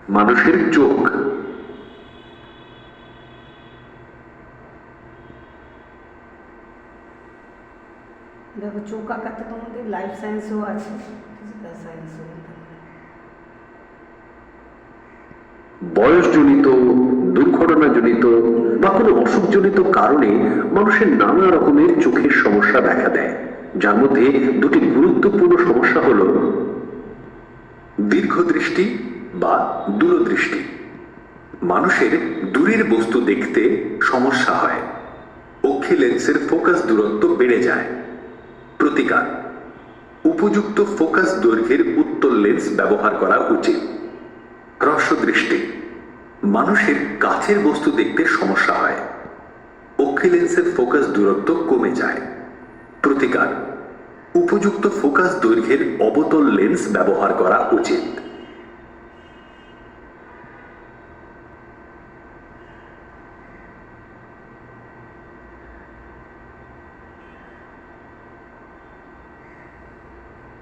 মানুষের চোখ। দেখো চোখ আঁকাতে তোমাদের লাইফ সায়েন্সও আছে, ফিজিক্যাল সায়েন্সও। বয়সজনিত, দুর্ঘটনাজনিত বা কোনো অসুখজনিত কারণে মানুষের নানা রকমের চোখের সমস্যা দেখা দেয়, যার মধ্যে দুটি গুরুত্বপূর্ণ সমস্যা হল দীর্ঘদৃষ্টি বা দূরদৃষ্টি। মানুষের দূরের বস্তু দেখতে সমস্যা হয়, অক্ষি লেন্সের ফোকাস দূরত্ব বেড়ে যায়। প্রতিকার: উপযুক্ত ফোকাস দৈর্ঘ্যের উত্তল লেন্স ব্যবহার করা উচিত। হ্রস্বদৃষ্টি: মানুষের কাছের বস্তু দেখতে সমস্যা হয়, অক্ষি লেন্সের ফোকাস দূরত্ব কমে যায়। প্রতিকার: উপযুক্ত ফোকাস দৈর্ঘ্যের অবতল লেন্স ব্যবহার করা উচিত।